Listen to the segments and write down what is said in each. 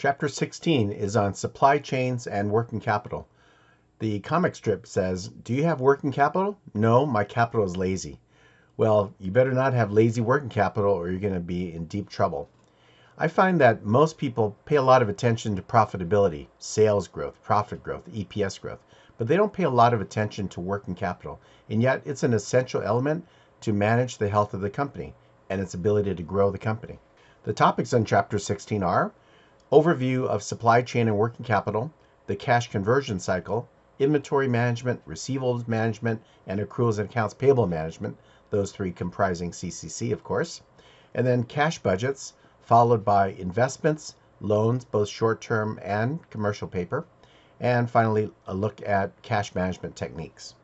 Chapter 16 is on supply chains and working capital. The comic strip says, "Do you have working capital?" "No, my capital is lazy." Well, you better not have lazy working capital or you're going to be in deep trouble. I find that most people pay a lot of attention to profitability, sales growth, profit growth, EPS growth, but they don't pay a lot of attention to working capital. And yet it's an essential element to manage the health of the company and its ability to grow the company. The topics on Chapter 16 are overview of supply chain and working capital, the cash conversion cycle, inventory management, receivables management, and accruals and accounts payable management, those three comprising CCC, of course, and then cash budgets, followed by investments, loans, both short-term and commercial paper, and finally, a look at cash management techniques.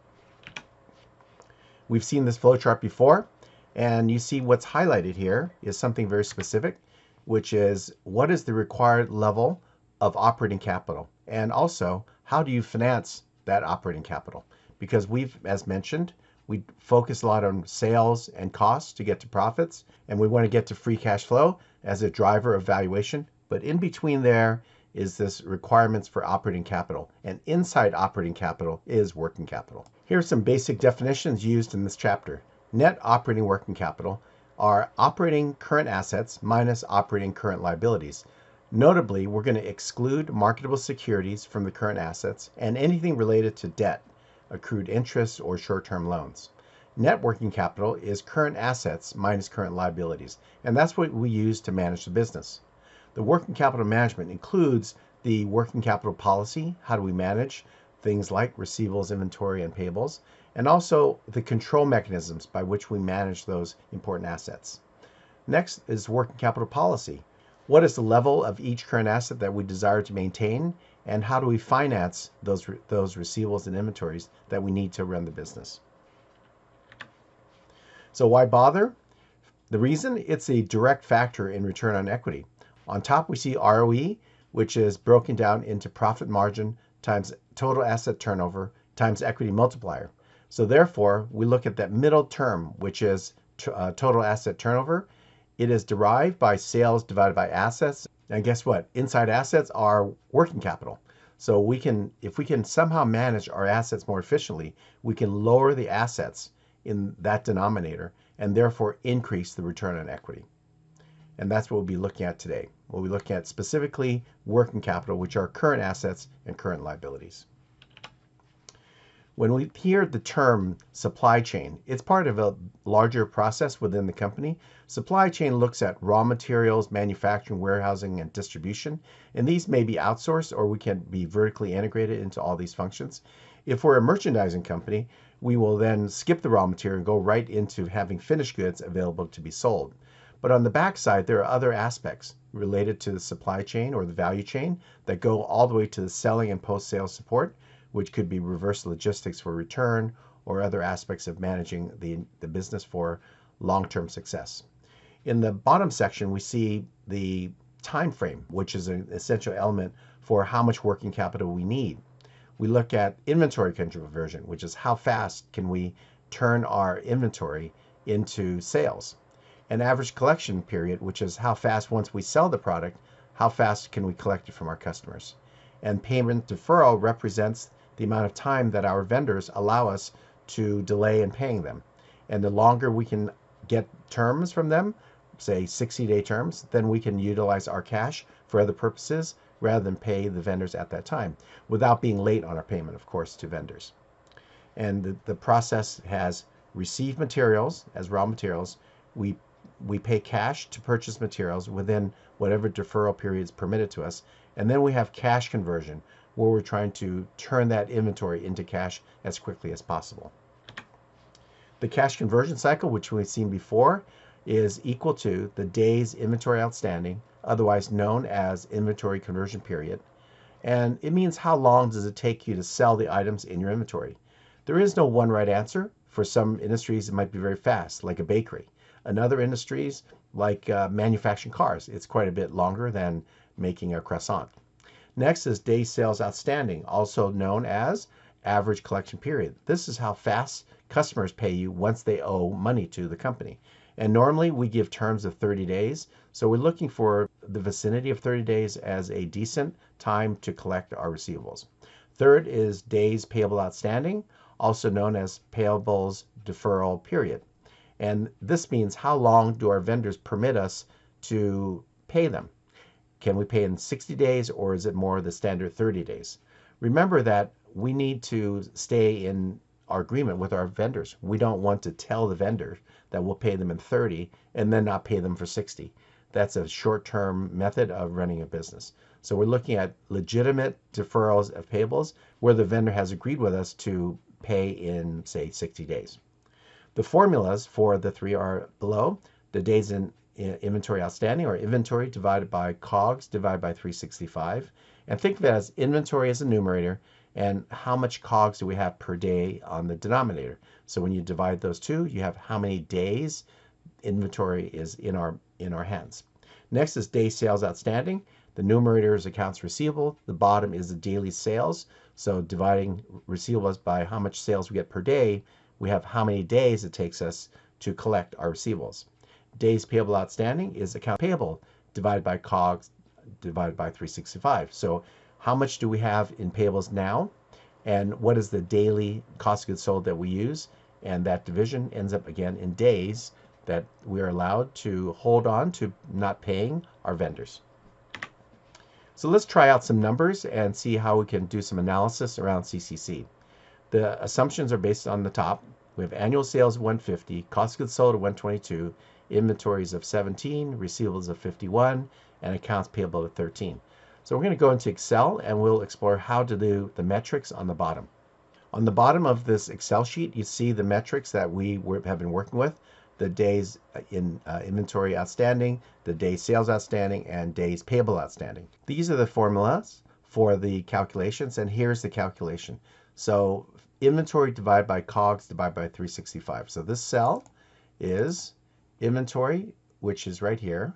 We've seen this flowchart before, and you see what's highlighted here is something very specific, which is what is the required level of operating capital? And also, how do you finance that operating capital? Because we've, as mentioned, we focus a lot on sales and costs to get to profits, and we want to get to free cash flow as a driver of valuation. But in between there is this requirements for operating capital, and inside operating capital is working capital. Here are some basic definitions used in this chapter. Net operating working capital are operating current assets minus operating current liabilities. Notably, we're going to exclude marketable securities from the current assets and anything related to debt, accrued interest, or short-term loans. Net working capital is current assets minus current liabilities, and that's what we use to manage the business. The working capital management includes the working capital policy, how do we manage things like receivables, inventory, and payables, and also the control mechanisms by which we manage those important assets. Next is working capital policy. What is the level of each current asset that we desire to maintain, and how do we finance those receivables and inventories that we need to run the business? So why bother? The reason, it's a direct factor in return on equity. On top we see ROE, which is broken down into profit margin times total asset turnover times equity multiplier. So therefore, we look at that middle term, which is total asset turnover. It is derived by sales divided by assets. And guess what? Inside assets are working capital. So if we can somehow manage our assets more efficiently, we can lower the assets in that denominator and therefore increase the return on equity. And that's what we'll be looking at today. We'll be looking at specifically working capital, which are current assets and current liabilities. When we hear the term supply chain, it's part of a larger process within the company. Supply chain looks at raw materials, manufacturing, warehousing, and distribution. And these may be outsourced or we can be vertically integrated into all these functions. If we're a merchandising company, we will then skip the raw material and go right into having finished goods available to be sold. But on the backside, there are other aspects related to the supply chain or the value chain that go all the way to the selling and post-sales support, which could be reverse logistics for return or other aspects of managing the business for long-term success. In the bottom section, we see the time frame, which is an essential element for how much working capital we need. We look at inventory conversion, which is how fast can we turn our inventory into sales. An average collection period, which is how fast once we sell the product, how fast can we collect it from our customers. And payment deferral represents the amount of time that our vendors allow us to delay in paying them. And the longer we can get terms from them, say 60-day terms, then we can utilize our cash for other purposes rather than pay the vendors at that time, without being late on our payment, of course, to vendors. And the process has received materials as raw materials. We pay cash to purchase materials within whatever deferral period is permitted to us. And then we have cash conversion, where we're trying to turn that inventory into cash as quickly as possible. The cash conversion cycle, which we've seen before, is equal to the days inventory outstanding, otherwise known as inventory conversion period. And it means how long does it take you to sell the items in your inventory. There is no one right answer. For some industries, it might be very fast, like a bakery. In other industries, like manufacturing cars, it's quite a bit longer than making a croissant. Next is days sales outstanding, also known as average collection period. This is how fast customers pay you once they owe money to the company. And normally we give terms of 30 days. So we're looking for the vicinity of 30 days as a decent time to collect our receivables. Third is days payable outstanding, also known as payables deferral period. And this means how long do our vendors permit us to pay them? Can we pay in 60 days or is it more the standard 30 days? Remember that we need to stay in our agreement with our vendors. We don't want to tell the vendor that we'll pay them in 30 and then not pay them for 60. That's a short-term method of running a business. So we're looking at legitimate deferrals of payables where the vendor has agreed with us to pay in, say, 60 days. The formulas for the three are below. The days in inventory outstanding, or inventory divided by COGS divided by 365. And think of it as inventory as a numerator and how much COGS do we have per day on the denominator. So when you divide those two, you have how many days inventory is in our hands. Next is day sales outstanding. The numerator is accounts receivable. The bottom is the daily sales. So dividing receivables by how much sales we get per day, we have how many days it takes us to collect our receivables. Days payable outstanding is account payable divided by COGS divided by 365. So how much do we have in payables now? And what is the daily cost of goods sold that we use? And that division ends up again in days that we are allowed to hold on to not paying our vendors. So let's try out some numbers and see how we can do some analysis around CCC. The assumptions are based on the top. We have annual sales of 150, cost of goods sold of 122, inventories of 17, receivables of 51, and accounts payable of 13. So we're going to go into Excel and we'll explore how to do the metrics on the bottom. On the bottom of this Excel sheet, you see the metrics that we have been working with, the days in inventory outstanding, the days sales outstanding, and days payable outstanding. These are the formulas for the calculations, and here's the calculation. So inventory divided by COGS divided by 365. So this cell is inventory, which is right here,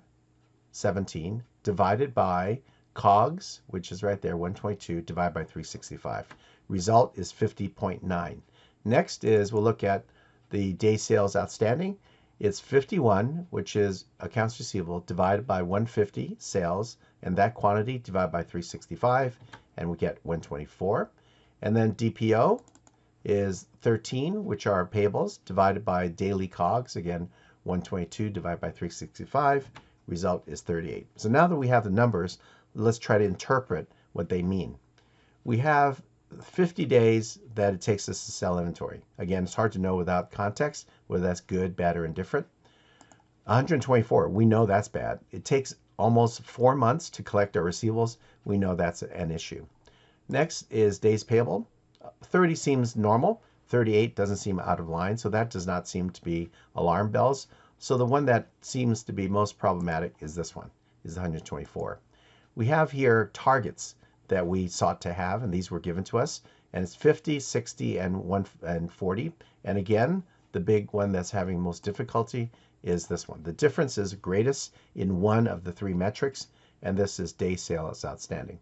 17, divided by COGS, which is right there, 122, divided by 365. Result is 50.9. Next is we'll look at the day sales outstanding. It's 51, which is accounts receivable, divided by 150 sales, and that quantity divided by 365, and we get 124. And then DPO is 13, which are payables, divided by daily COGS, again, 122 divided by 365, result is 38. So now that we have the numbers, let's try to interpret what they mean. We have 50 days that it takes us to sell inventory. Again, it's hard to know without context whether that's good, bad, or indifferent. 124, we know that's bad. It takes almost 4 months to collect our receivables. We know that's an issue. Next is days payable. 30 seems normal. 38 doesn't seem out of line, so that does not seem to be alarm bells. So the one that seems to be most problematic is this one, is 124. We have here targets that we sought to have, and these were given to us, and it's 50, 60, and 40. And again, the big one that's having most difficulty is this one. The difference is greatest in one of the three metrics, and this is day sales outstanding.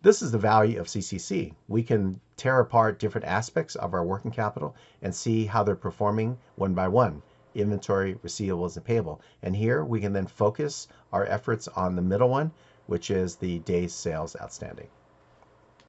This is the value of CCC. We can tear apart different aspects of our working capital and see how they're performing one by one, inventory, receivables, and payable. And here we can then focus our efforts on the middle one, which is the days sales outstanding.